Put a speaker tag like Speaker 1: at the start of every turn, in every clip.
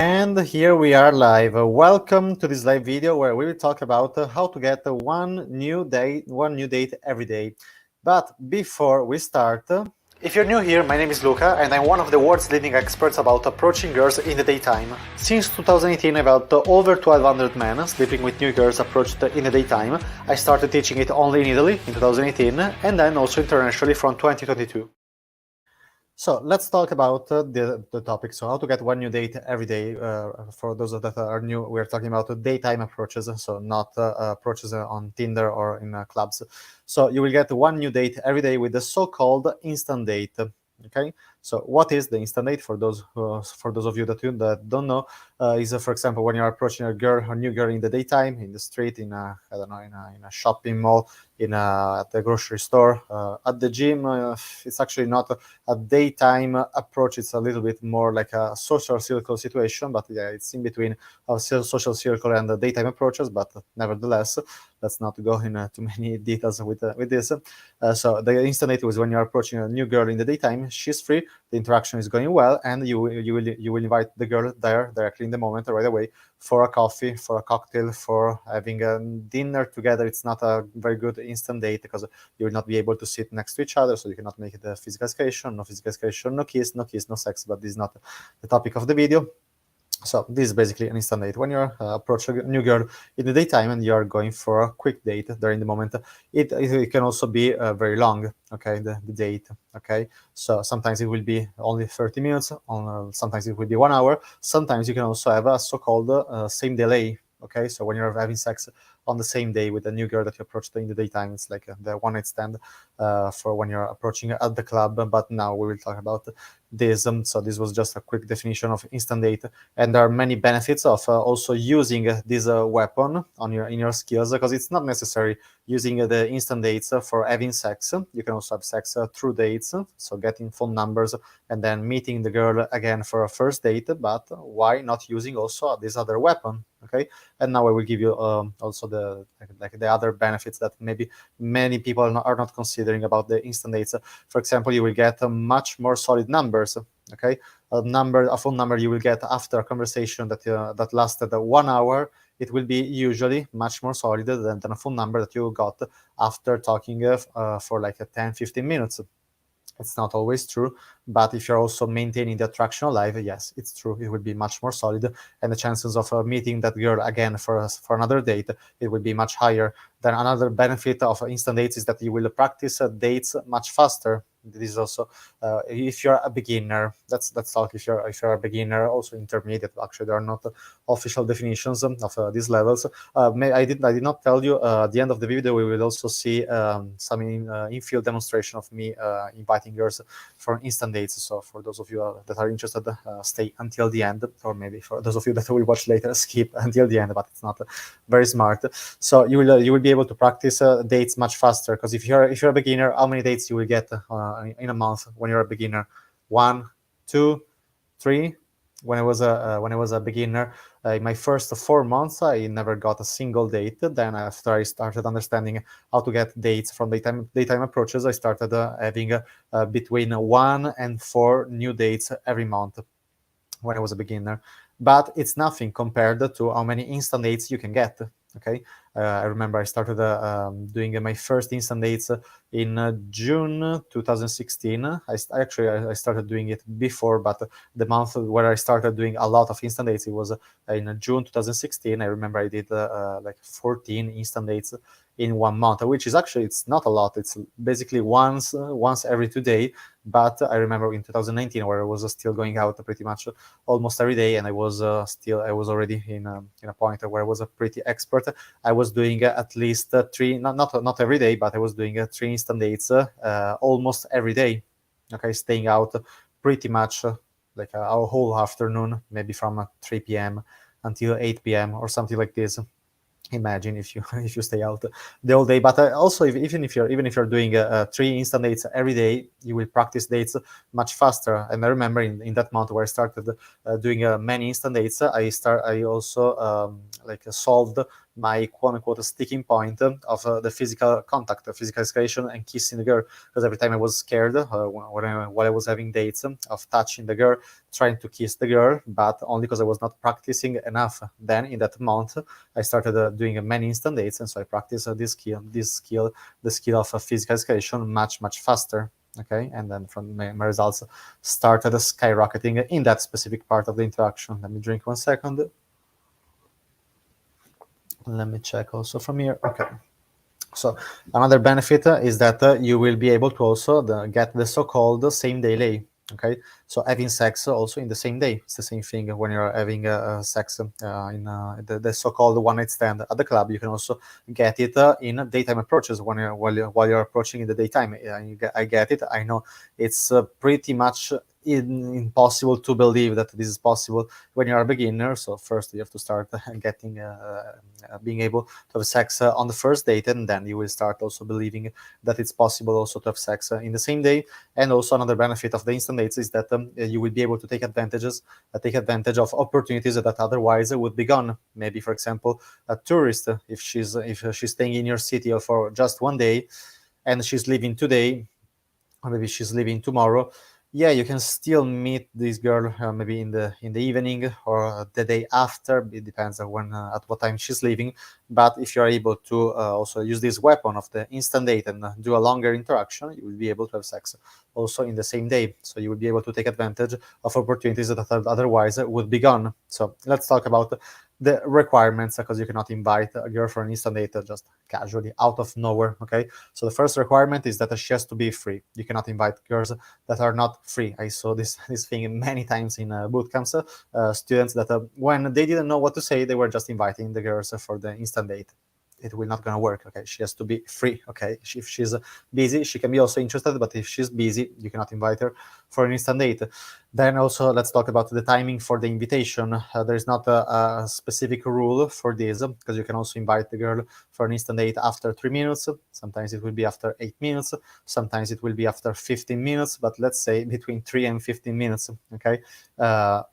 Speaker 1: And here we are live. Welcome to this live video where we will talk about how to get one new date every day. But before we start, if you're new here, my name is Luca and I'm one of the world's leading experts about approaching girls in the daytime. Since 2018 I've helped over 1200 men sleeping with new girls approached in the daytime. I started teaching it only in Italy in 2018 and then also internationally from 2022. So let's talk about the topic. So how to get one new date every day. For those that are new, we're talking about daytime approaches, so not approaches on Tinder or in clubs. So you will get one new date every day with the so-called instant date. Okay. So what is the instant date? For those of you that don't know, is for example when you're approaching a new girl in the daytime, in the street, in a I don't know, in a shopping mall, at the grocery store, at the gym. It's actually not a daytime approach. It's a little bit more like a social circle situation, but yeah, it's in between a social circle and the daytime approaches. But nevertheless, let's not go into too many details with this. So the instant date is when you're approaching a new girl in the daytime. She's free, the interaction is going well, and you will invite the girl there directly in the moment right away for a coffee, for a cocktail, for having a dinner together. It's not a very good instant date because you will not be able to sit next to each other, so you cannot make it a physical escalation. No physical escalation, no kiss, no sex, but this is not the topic of the video. So this is basically an instant date when you're approaching a new girl in the daytime and you're going for a quick date during the moment. It can also be very long, okay, the date, okay? So sometimes it will be only 30 minutes, sometimes it will be 1 hour. Sometimes you can also have a so-called same delay, okay? So when you're having sex on the same day with a new girl that you approached in the daytime, it's like the one-night stand for when you're approaching at the club. But now we will talk about this. So this was just a quick definition of instant date, and there are many benefits of also using this weapon in your skills, because it's not necessary using the instant dates for having sex. You can also have sex through dates, so getting phone numbers and then meeting the girl again for a first date. But why not using also this other weapon? Okay, and now I will give you also the other benefits that maybe many people are not considering about the instant dates. For example, you will get much more solid numbers. Okay, a phone number you will get after a conversation that lasted 1 hour. It will be usually much more solid than a phone number that you got after talking for like 10-15 minutes. It's not always true, but if you're also maintaining the attraction alive, yes, it's true. It will be much more solid, and the chances of meeting that girl again for another date, it will be much higher. Then another benefit of instant dates is that you will practice dates much faster. This is also if you're a beginner. Let's talk if you're a beginner, also intermediate. Actually, there are not official definitions of these levels. I did not tell you. At the end of the video, we will also see some in-field demonstration of me inviting girls for instant dates. So for those of you that are interested, stay until the end, or maybe for those of you that will watch later, skip until the end. But it's not very smart. So you will be able to practice dates much faster, because if you're a beginner, how many dates you will get in a month when you're a beginner? 1, 2, 3. When I was a beginner, in my first 4 months, I never got a single date. Then after I started understanding how to get dates from daytime approaches, I started having between 1 and 4 new dates every month when I was a beginner. But it's nothing compared to how many instant dates you can get. Okay, I remember I started doing my first instant dates in June 2016. I started doing it before, but the month where I started doing a lot of instant dates, it was in June 2016. I remember I did like 14 instant dates in 1 month, which is actually, it's not a lot. It's basically once every 2 days. But I remember in 2019, where I was still going out pretty much almost every day, and I was already in a point where I was a pretty expert. I was doing at least 3, not every day, but I was doing 3 instant dates almost every day. Okay, staying out pretty much like a whole afternoon, maybe from 3 p.m. until 8 p.m. or something like this. Imagine if you if you stay out the whole day. But also, even if you're doing 3 instant dates every day, you will practice dates much faster. And I remember in that month where I started doing many instant dates, I also solved my quote-unquote sticking point of the physical contact, the physical escalation and kissing the girl, because every time I was scared while I was having dates of touching the girl, trying to kiss the girl, but only because I was not practicing enough. Then in that month, I started doing many instant dates, and so I practiced the skill of physical escalation much faster. Okay, and then from my results started skyrocketing in that specific part of the interaction. Let me drink 1 second. Let me check also from here. Okay. So another benefit is that you will be able to also get the so-called same day lay. Okay, so having sex also in the same day, it's the same thing when you're having sex in the so-called one-night stand at the club. You can also get it in daytime approaches while you're approaching in the daytime. I get it. I know it's pretty much impossible to believe that this is possible when you're a beginner. So first you have to start getting being able to have sex on the first date, and then you will start also believing that it's possible also to have sex in the same day. And also another benefit of the instant dates is that you will be able to take advantage of opportunities that otherwise would be gone. Maybe, for example, a tourist, if she's staying in your city for just 1 day and she's leaving today, or maybe she's leaving tomorrow, yeah, you can still meet this girl maybe in the evening or the day after. It depends on when at what time she's leaving. But if you're able to also use this weapon of the instant date and do a longer interaction, you will be able to have sex also in the same day. So you will be able to take advantage of opportunities that otherwise would be gone. So let's talk about the requirements, because you cannot invite a girl for an instant date just casually out of nowhere. Okay, so the first requirement is that she has to be free. You cannot invite girls that are not free. I saw this thing many times in boot camps. Students that when they didn't know what to say, they were just inviting the girls for the instant date. It will not gonna work. Okay, she has to be free. Okay, if she's busy, she can be also interested, but if she's busy, you cannot invite her for an instant date. Then also let's talk about the timing for the invitation. There is not a specific rule for this, because you can also invite the girl for an instant date after 3 minutes. Sometimes it will be after 8 minutes. Sometimes it will be after 15 minutes, but let's say between 3 and 15 minutes. Okay.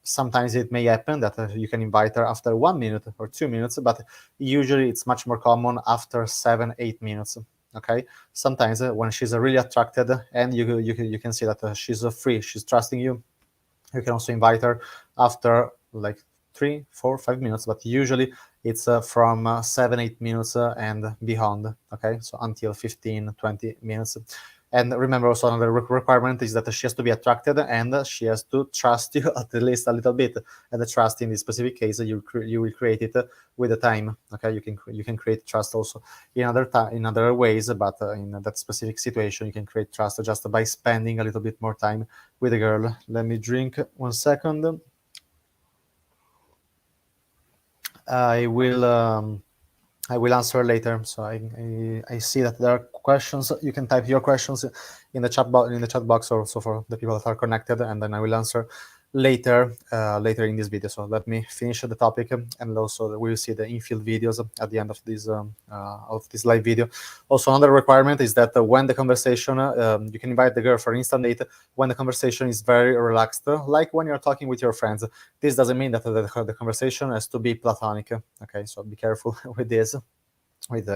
Speaker 1: Sometimes it may happen that you can invite her after 1 minute or 2 minutes, but usually it's much more common after 7, 8 minutes. Okay, sometimes when she's really attracted and you can see that she's free, she's trusting you, you can also invite her after like 3, 4, 5 minutes, but usually it's from 7, 8 minutes and beyond. Okay, so until 15, 20 minutes. And remember, also another requirement is that she has to be attracted and she has to trust you at least a little bit. And the trust in this specific case, you will create it with the time. Okay, you can create trust also in other ways, but in that specific situation, you can create trust just by spending a little bit more time with a girl. Let me drink 1 second. I will answer later. So I see that there are questions. You can type your questions in the chat box also for the people that are connected, and then I will answer later in this video. So let me finish the topic, and also we will see the infield videos at the end of this live video. Also, another requirement is that when the conversation, you can invite the girl for instant date when the conversation is very relaxed, like when you're talking with your friends. This doesn't mean that the conversation has to be platonic. Okay, so be careful with this. With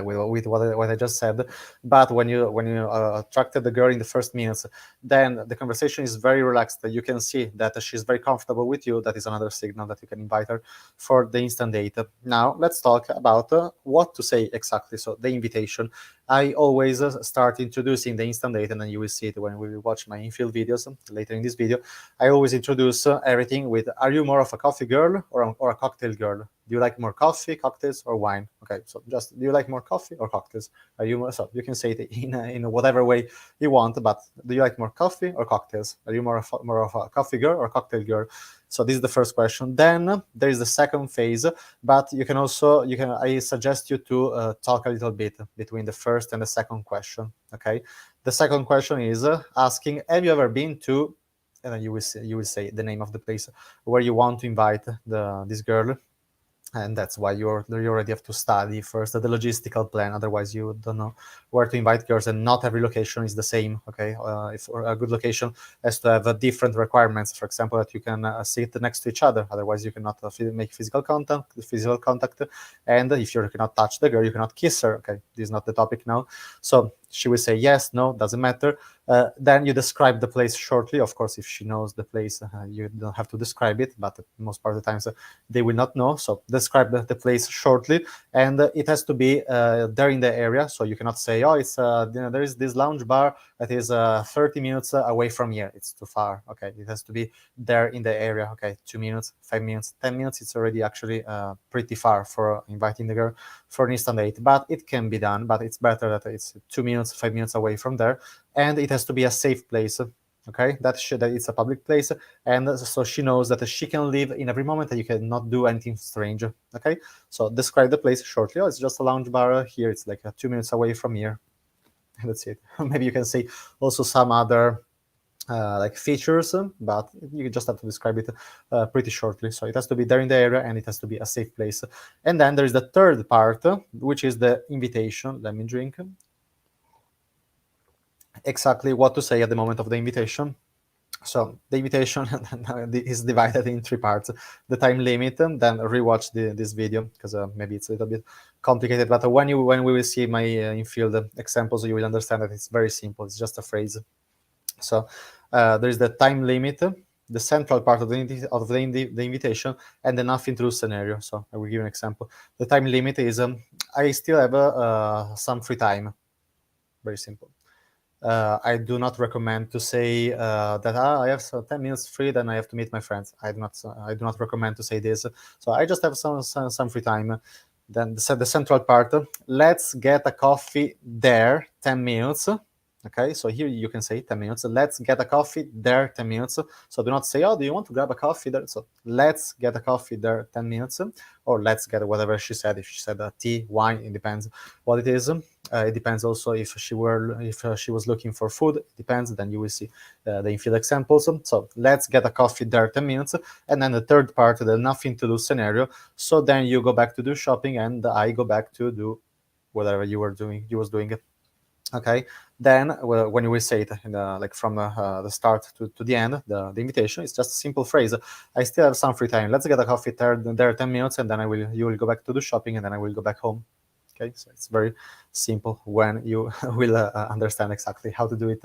Speaker 1: what I just said. But when you attracted the girl in the first minutes, then the conversation is very relaxed. You can see that she's very comfortable with you. That is another signal that you can invite her for the instant date. Now let's talk about what to say exactly. So the invitation. I always start introducing the instant date, and then you will see it when we watch my infield videos later in this video. I always introduce everything with, are you more of a coffee girl or a cocktail girl? Do you like more coffee, cocktails, or wine? Okay, so just, do you like more coffee or cocktails? Are you more, so you can say it in whatever way you want, but do you like more coffee or cocktails? Are you more of a coffee girl or cocktail girl? So this is the first question. Then there is the second phase, but I suggest you to talk a little bit between the first and the second question. Okay, the second question is asking, have you ever been to, and then you will say the name of the place where you want to invite this girl. And that's why you already have to study first the logistical plan. Otherwise, you don't know where to invite girls, and not every location is the same. Okay, if a good location has to have different requirements. For example, that you can sit next to each other. Otherwise, you cannot make physical contact. And if you cannot touch the girl, you cannot kiss her. Okay, this is not the topic now. So she will say yes, no, doesn't matter. Then you describe the place shortly. Of course, if she knows the place, you don't have to describe it. But most part of the times they will not know. So describe the place shortly, and it has to be there in the area. So you cannot say, oh, it's there is this lounge bar that is 30 minutes away from here. It's too far. Okay, it has to be there in the area. Okay, 2 minutes, 5 minutes, 10 minutes. It's already actually pretty far for inviting the girl for an instant date. But it can be done. But it's better that it's 2 minutes, 5 minutes away from there, and it has to be a safe place. Okay, that it's a public place, and so she knows that she can leave in every moment and you cannot do anything strange. Okay, so describe the place shortly. Oh, it's just a lounge bar here. It's like 2 minutes away from here. And that's it. Maybe you can say also some other like features, but you just have to describe it pretty shortly. So it has to be there in the area, and it has to be a safe place. And then there is the third part, which is the invitation. Let me drink. Exactly what to say at the moment of the invitation. So the invitation is divided in 3 parts. The time limit, then rewatch this video because maybe it's a little bit complicated. But when we will see my in-field examples, you will understand that it's very simple. It's just a phrase. So there is the time limit, the central part of the invitation, and the nothing to lose scenario. So I will give you an example. The time limit is I still have some free time. Very simple. I do not recommend to say that I have 10 minutes free, then I have to meet my friends. I do not recommend to say this. So I just have some free time. Then the central part. Let's get a coffee there. 10 minutes. Okay, so here you can say 10 minutes. Let's get a coffee there. 10 minutes. So do not say, oh, do you want to grab a coffee there? So let's get a coffee there. 10 minutes, or let's get whatever she said. If she said tea, wine, it depends what it is. It depends also if she was looking for food. It depends. Then you will see the in-field examples. So let's get a coffee there. 10 minutes, and then the third part, the nothing to do scenario. So then you go back to do shopping, and I go back to do whatever you was doing. Okay, then when you will say it like from the start to the end, the invitation, it's just a simple phrase. I still have some free time. Let's get a coffee there 10 minutes, and then you will go back to do shopping, and then I will go back home. Okay, so it's very simple when you will understand exactly how to do it.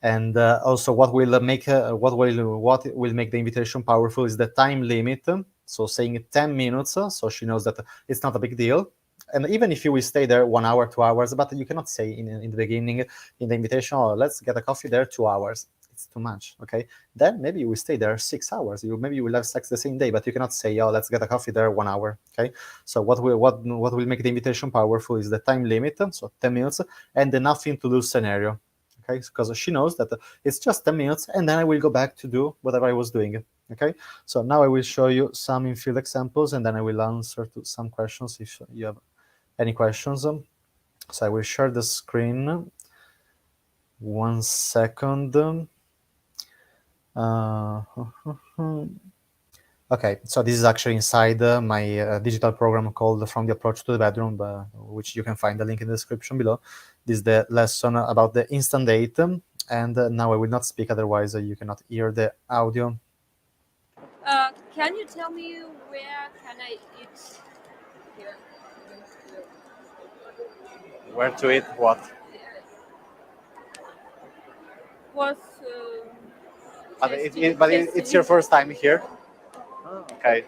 Speaker 1: And also, what will make the invitation powerful is the time limit. So saying 10 minutes, so she knows that it's not a big deal. And even if you will stay there 1 hour, 2 hours, but you cannot say in the beginning in the invitation, oh, let's get a coffee there 2 hours. It's too much. Okay, then maybe you will stay there 6 hours. Maybe you will have sex the same day, but you cannot say, oh, let's get a coffee there 1 hour. Okay, so what will make the invitation powerful is the time limit, so 10 minutes, and the nothing to lose scenario. Okay, because she knows that it's just 10 minutes, and then I will go back to do whatever I was doing. Okay, so now I will show you some in-field examples, and then I will answer to some questions if you have any questions. So I will share the screen. 1 second. Okay, so this is actually inside my digital program called From the Approach to the Bedroom, which you can find the link in the description below. This is the lesson about the instant date, and now I will not speak, otherwise you cannot hear the audio.
Speaker 2: Can you tell me where can I eat here?
Speaker 1: Where to eat what?
Speaker 2: Was
Speaker 1: It's your first time here? Oh, okay.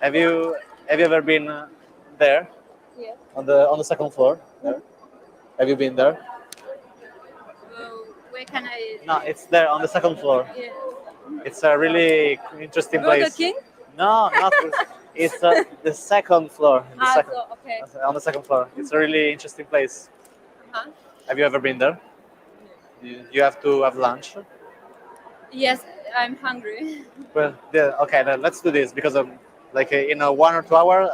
Speaker 1: Have you ever been there?
Speaker 2: Yeah.
Speaker 1: On the second floor? There? Have you been there?
Speaker 2: Where can I?
Speaker 1: No, it's there on the second floor.
Speaker 2: Yeah.
Speaker 1: It's a really interesting
Speaker 2: Burger
Speaker 1: place.
Speaker 2: King?
Speaker 1: No, not it's the second floor.
Speaker 2: Okay.
Speaker 1: On the second floor. It's a really interesting place.
Speaker 2: Uh-huh.
Speaker 1: Have you ever been there? You have to have lunch.
Speaker 2: Yes, I'm hungry.
Speaker 1: Well, okay, then let's do this because like in 1 or 2 hours,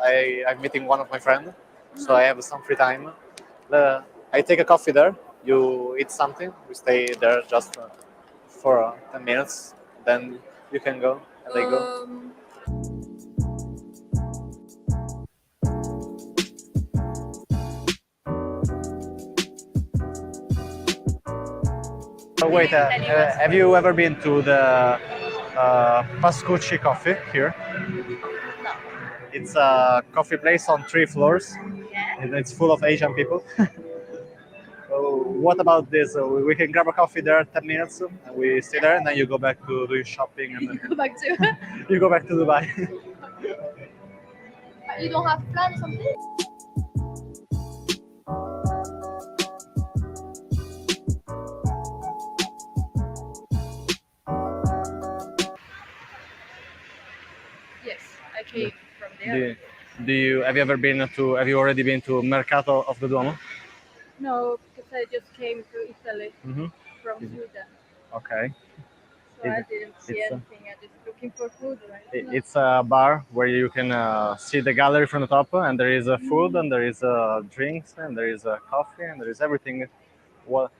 Speaker 1: I'm meeting one of my friends, so I have some free time. I take a coffee there. You eat something. We stay there just for 10 minutes. Then you can go, and they go. Wait, have you ever been to the Pascucci Coffee here?
Speaker 2: No.
Speaker 1: It's a coffee place on 3 floors.
Speaker 2: Yeah.
Speaker 1: And it's full of Asian people. What about this? We can grab a coffee there, 10 minutes, and we stay there, and then you go back to doing shopping, and
Speaker 2: Go back to.
Speaker 1: you go back to Dubai.
Speaker 2: You don't have plans on this? Yes, I came from there.
Speaker 1: Have you already been to Mercato of the Duomo?
Speaker 2: No, because I just came to Italy
Speaker 1: Mm-hmm.
Speaker 2: from Sweden.
Speaker 1: Okay.
Speaker 2: So I didn't see
Speaker 1: it's,
Speaker 2: anything. I'm just looking for food right now.
Speaker 1: It's a bar where you can see the gallery from the top, and there is food, and there is drinks, and there is coffee, and there is everything. What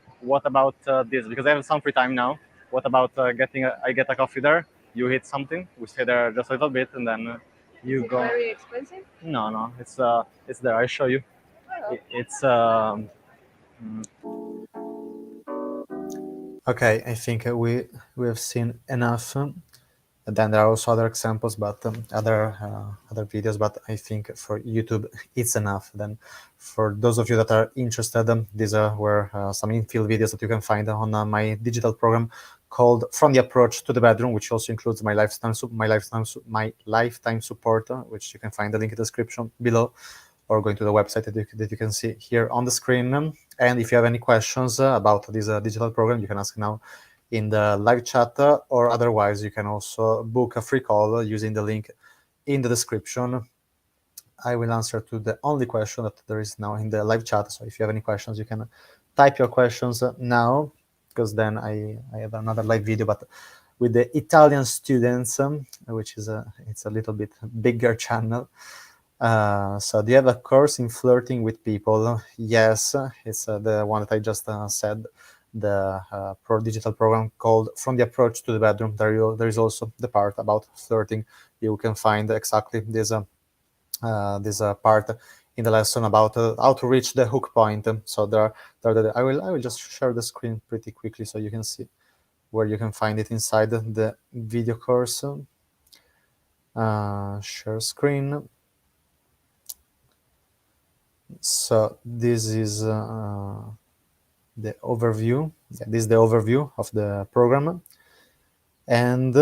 Speaker 1: about this? Because I have some free time now. What about I get a coffee there, you eat something, we stay there just a little bit, and then you
Speaker 2: Is it
Speaker 1: go.
Speaker 2: very expensive?
Speaker 1: No, it's there. I show you.
Speaker 2: Oh.
Speaker 1: It's okay. I think we have seen enough. Then there are also other examples, but other videos. But I think for YouTube it's enough. Then for those of you that are interested, these were some infill videos that you can find on my digital program called From the Approach to the Bedroom, which also includes my lifetime support, which you can find the link in the description below, or going to the website that you can see here on the screen. And if you have any questions about this digital program, you can ask now in the live chat, or otherwise you can also book a free call using the link in the description. I will answer to the only question that there is now in the live chat. So if you have any questions, you can type your questions now, because then I have another live video, but with the Italian students, which is it's a little bit bigger channel. So do you have a course in flirting with people? Yes, it's the one that I just said, the digital program called From the Approach to the Bedroom. There is also the part about flirting. You can find exactly this part in the lesson about how to reach the hook point. So I will just share the screen pretty quickly so you can see where you can find it inside the video course. Share screen. So this is the overview. Yeah, this is the overview of the program, and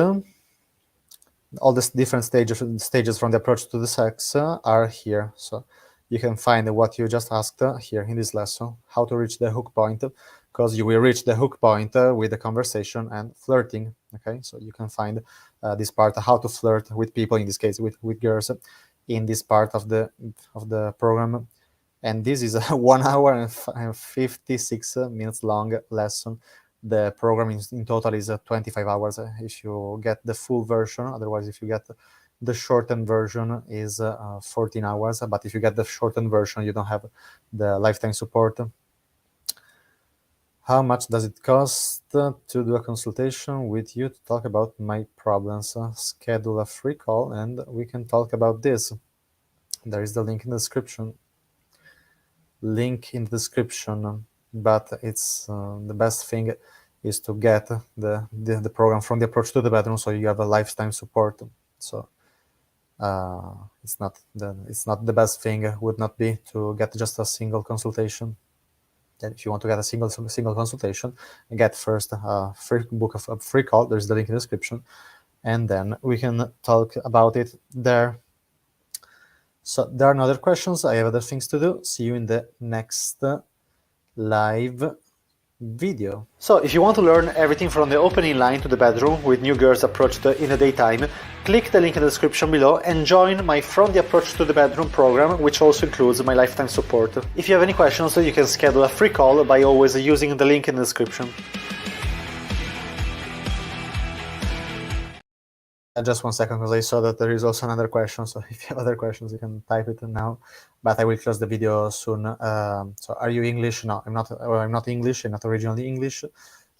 Speaker 1: all the different stages from the approach to the sex are here. So you can find what you just asked here in this lesson, how to reach the hook point, because you will reach the hook point with the conversation and flirting. Okay, so you can find this part, how to flirt with people, in this case with girls, in this part of the program. And this is a 1 hour and 56 minutes long lesson. The program in total is 25 hours if you get the full version. Otherwise, if you get the shortened version, is 14 hours. But if you get the shortened version, you don't have the lifetime support. How much does it cost to do a consultation with you to talk about my problems? Schedule a free call and we can talk about this. There is the link in the description. But it's the best thing is to get the program From the Approach to the Bedroom, so you have a lifetime support. So it's not the best thing would not be to get just a single consultation. And if you want to get a single consultation, get first a free call. There's the link in the description, and then we can talk about it there. So there are no other questions. I have other things to do. See you in the next live video. So if you want to learn everything from the opening line to the bedroom with new girls approached in the daytime, click the link in the description below and join my From the Approach to the Bedroom program, which also includes my lifetime support. If you have any questions, you can schedule a free call by always using the link in the description. Just 1 second, because I saw that there is also another question. So if you have other questions, you can type it now. But I will close the video soon. So are you English? No, I'm not. I'm not English. I'm not originally English.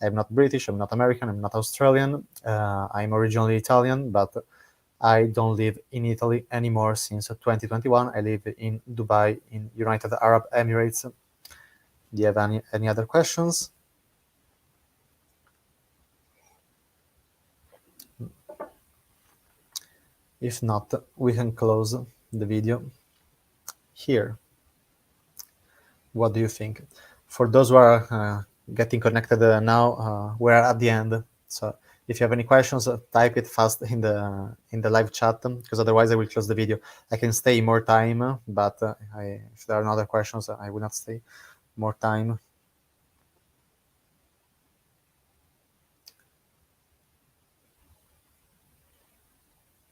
Speaker 1: I'm not British. I'm not American. I'm not Australian. I'm originally Italian, but I don't live in Italy anymore since 2021. I live in Dubai, in United Arab Emirates. Do you have any other questions? If not, we can close the video here. What do you think? For those who are getting connected now, we're at the end. So if you have any questions, type it fast in the live chat, because otherwise I will close the video. I can stay more time, but if there are no other questions, I will not stay more time.